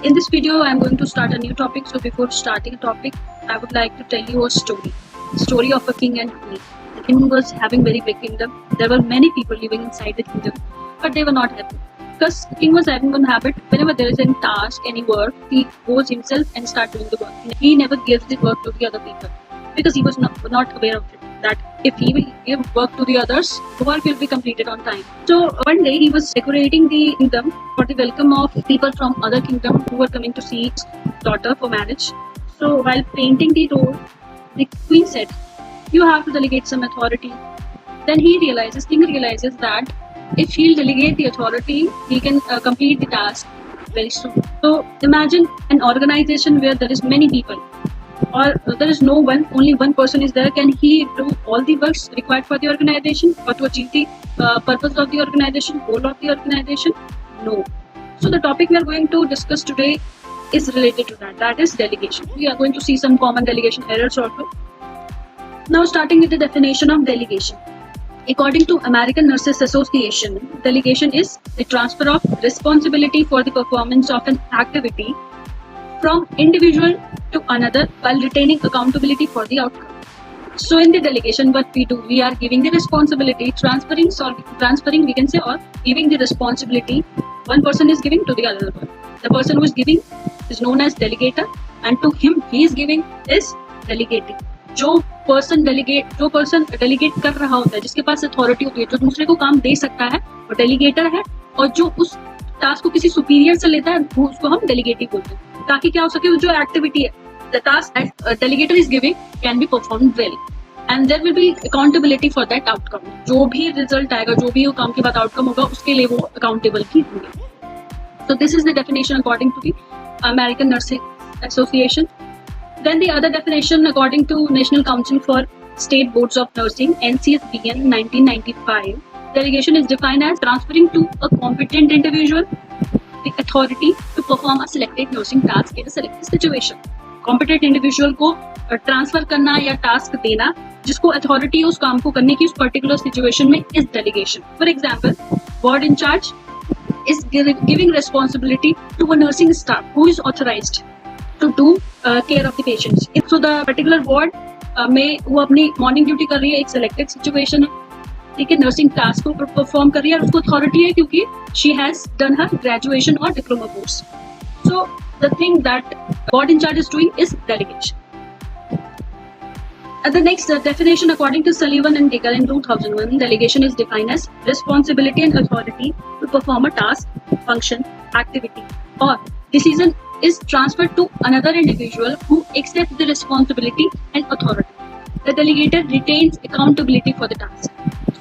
In this video, I am going to start a new topic. So before starting a topic, I would like to tell you a story of a king and queen. The king was having very big kingdom. There were many people living inside the kingdom, but they were not happy because the king was having one habit. Whenever there is any task, any work, he goes himself and start doing the work. He never gives the work to the other people because he was not aware of it, that if he will give work to the others, the work will be completed on time. So one day he was decorating the kingdom for the welcome of people from other kingdom who were coming to see his daughter for marriage. So while painting the door, the queen said, "You have to delegate some authority." Then king realizes that if he'll delegate the authority, he can complete the task very soon. So imagine an organization where there is many people, or there is no one, only one person is there. Can he do all the works required for the organization or to achieve the purpose of the organization, goal of the organization? No. So the topic we are going to discuss today is related to that is delegation. We are going to see some common delegation errors also. Now starting with the definition of delegation. According to American Nurses Association, delegation is the transfer of responsibility for the performance of an activity from individual to another while retaining accountability for the outcome. So in the delegation, what we do, we are giving the responsibility, transferring we can say, or giving the responsibility. One person is giving to the other one. The person who is giving is known as delegator, and to him he is giving is delegating. जो person delegate कर रहा होता है, जिसके पास authority होती है, जो दूसरे को काम दे सकता है, वो डेलीगेटर है, और जो उस टास्क को किसी सुपीरियर से लेता है, वो उसको हम डेलीगेटिव बोलते हैं, ताकि क्या हो सके, जो एक्टिविटी है, the task that delegator is giving can be performed well and there will be accountability for that outcome. जो भी रिजल्ट आएगा, जो भी काम के बाद आउटकम होगा, उसके लिए वो अकाउंटेबल ही होंगे. So this is the definition according to the American Nurses Association. Then the other definition according to National Council for State Boards of Nursing, NCSBN 1995, delegation is defined as transferring to a competent individual the authority to perform a selected nursing task in a selected situation. Competent individual को transfer करना या task देना, जिसको authority है उस काम को करने की उस पर्टिकुलर सिचुएशन में, is delegation. For example, ward in charge is giving responsibility to a nursing staff who is authorized to do care of the patients. So the particular ward में वो अपनी मॉर्निंग ड्यूटी कर रही है, एक सिलेक्टेड सिचुएशन है, ठीक है, नर्सिंग टास्क को परफॉर्म कर रही है, और उसको अथॉरिटी है क्योंकि she has done her graduation और diploma course. So the thing that ward incharge is doing is delegation. The next definition according to Sullivan and Digger in 2001, delegation is defined as responsibility and authority to perform a task, function, activity, or decision is transferred to another individual who accepts the responsibility and authority. The delegator retains accountability for the task.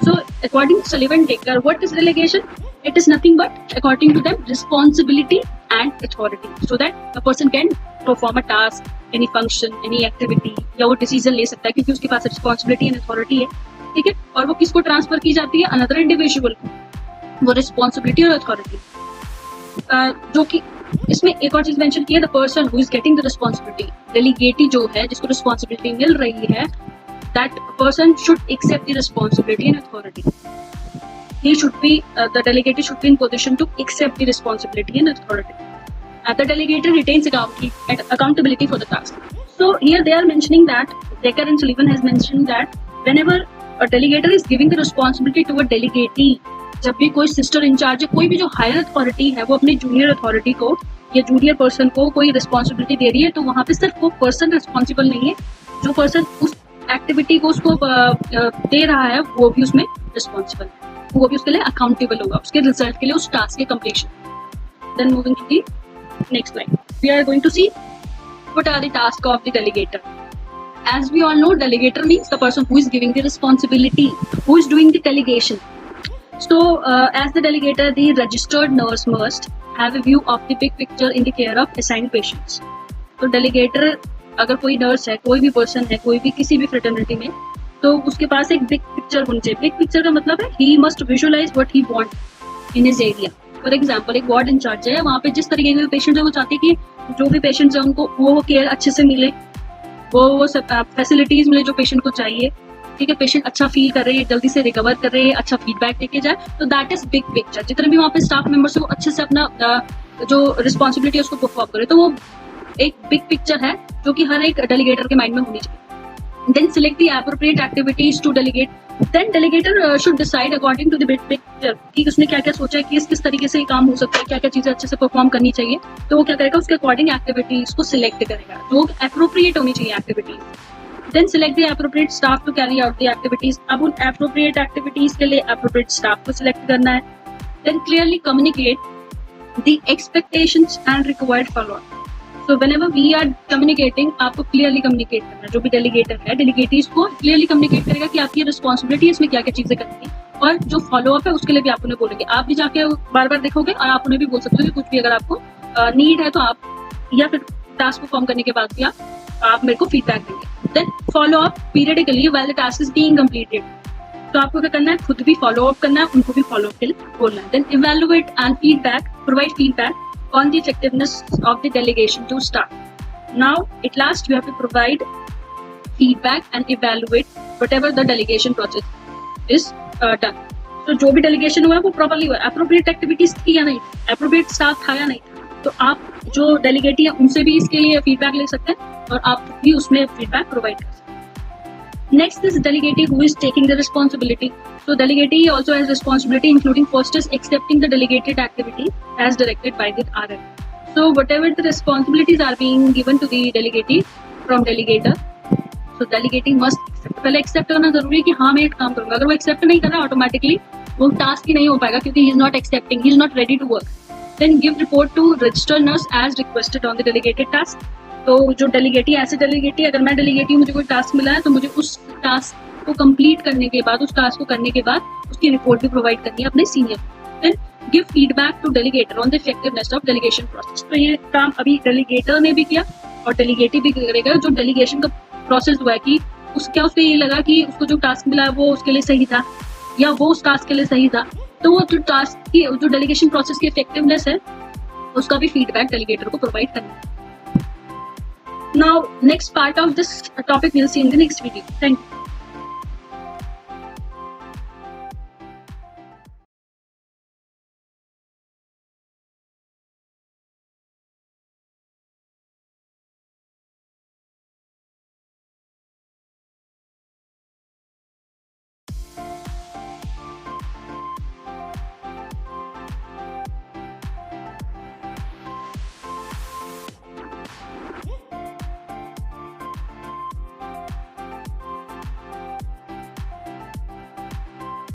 So according to Sullivan and Digger, what is delegation? It is nothing but, according to them, responsibility and authority, so that a person can perform a task, any function, any activity, या वो decision ले सकता है क्योंकि उसके पास responsibility and authority है, ठीक है. और वो किसको ट्रांसफर की जाती है? अनदर इंडिविजुअल को, वो रिस्पॉन्सिबिलिटी और अथॉरिटी. जो कि इसमें एक और चीज मेंशन की है, the person who is getting the responsibility, delegatee जो है, जिसको रिस्पॉन्सिबिलिटी मिल रही है, that person should accept the responsibility and authority. He should be, the delegator should be in position to accept the responsibility and authority. The delegator retains accountability for the task. So here they are mentioning that Decker and Sullivan has mentioned that whenever a delegator is giving the responsibility to a delegatee, जब भी कोई sister in charge है, कोई भी जो higher authority है, वो अपनी जूनियर अथॉरिटी को या जूनियर पर्सन को कोई रिस्पॉन्सिबिलिटी दे रही है, तो वहाँ पे सिर्फ वो पर्सन रिस्पॉन्सिबल नहीं है, जो पर्सन उस एक्टिविटी को उसको दे रहा है, वो भी उसमें रिस्पॉन्सिबल है, वो भी उसके लिए अकाउंटेबल होगा, उसके रिजल्ट के लिए, उस टास्क के completion. Then moving to the next slide, we are going to see what are the task of the delegator. As we all know, delegator means the person who is giving the responsibility, who is doing the delegation. So as the delegator, the registered nurse must have a view of the big picture in the care of assigned patients. तो delegator, अगर कोई nurse है, कोई भी person है, कोई भी किसी भी फ्रेटर्निटी में, तो उसके पास एक बिग पिक्चर होनी चाहिए. बिग पिक्चर का मतलब है he must visualize what he want in his area. For example, एक वार्ड इंचार्ज है, वहाँ पे जिस तरीके के पेशेंट है, वो चाहते हैं कि जो भी पेशेंट्स है उनको वो केयर अच्छे से मिले, वो सब फैसिलिटीज मिले जो पेशेंट को चाहिए, ठीक है, पेशेंट अच्छा फील कर रहे हैं, जल्दी से रिकवर कर रहे हैं, अच्छा फीडबैक देके जाए. तो दैट इज बिग पिक्चर. जितने भी वहाँ पे स्टाफ मेंबर्स है, वो अच्छे से अपना जो रिस्पॉन्सिबिलिटी है उसको परफॉर्म करे। तो वो एक बिग पिक्चर है जो कि हर एक डेलीगेटर के माइंड में होनी चाहिए। Then select the appropriate activities to delegate. Then delegator should decide according to the big picture कि उसने क्या क्या सोचा है कि किस तरीके से ये काम हो सकता है, क्या क्या चीजें अच्छे से परफॉर्म करनी चाहिए। तो वो क्या करेगा, उसके अकॉर्डिंग एक्टिविटीज को सिलेक्ट करेगा जो एप्रोप्रिएट होनी चाहिए activities. Then select the appropriate staff to carry out the activities. अब उन appropriate activities के लिए appropriate staff को select करना है। Then clearly communicate the expectations and required follow-up. So whenever we are communicating, आपको क्लियरली कम्युनिकेट करना है। जो भी डेलीगेटर है, डेलीगेटीज को क्लियरली कम्युनिकेट करेगा कि आपकी रिस्पॉन्सिबिलिटी है, इसमें क्या क्या चीजें करनी है, और जो फॉलोअप है उसके लिए भी आप उन्हें बोलेंगे। आप भी जाके बार बार देखोगे और आप उन्हें भी बोल सकते हो कि कुछ भी अगर आपको नीड है तो आप, या फिर टास्क परफॉर्म करने के बाद भी आप मेरे को फीडबैक देंगे। Then follow up periodically while the task is being completed. तो आपको क्या करना है, खुद भी फॉलो अप करना है, उनको भी फॉलो अप के लिए बोलना है। Then evaluate and feedback, provide feedback on the effectiveness of the delegation to staff. Now, at last, you have to provide feedback and evaluate whatever the delegation process is done. So, जो भी delegation हुआ है वो properly हुआ, appropriate activities थी या नहीं, appropriate staff था या नहीं, तो आप जो delegate है उनसे भी इसके लिए feedback ले सकते हैं और आप भी उसमें feedback provide कर सकते हैं। Next is delegatee who is taking the responsibility. So delegatee also has responsibility, including first is accepting the delegated activity as directed by the RM. So whatever the responsibilities are being given to the delegatee from delegator, so delegatee must accept. पहले accept करना जरूरी है कि हाँ मैं एक काम करूँगा। अगर वो accept नहीं कर रहा automatically वो task ही नहीं हो पाएगा क्योंकि he is not accepting, he is not ready to work. Then give report to registered nurse as requested on the delegated task. तो जो डेलीगेटी, ऐसे डेलीगेटी, अगर मैं डेलीगेटी मुझे कोई टास्क मिला है तो मुझे उस टास्क को कंप्लीट करने के बाद, उस टास्क को करने के बाद उसकी रिपोर्ट भी प्रोवाइड करनी है अपने senior. Then give feedback to delegator on the effectiveness of delegation process. तो ये काम अभी डेलीगेटर ने भी किया और डेलीगेटी भी करेगा। जो डेलीगेशन का प्रोसेस हुआ है कि उसको ये लगा कि उसको जो टास्क मिला है वो उसके लिए सही था या वो उस टास्क के लिए सही था, तो वो जो टास्क की, जो डेलीगेशन प्रोसेस की इफेक्टिवनेस है उसका भी फीडबैक डेलीगेटर को प्रोवाइड करना है। Now, next part of this topic we'll see in the next video. Thank you.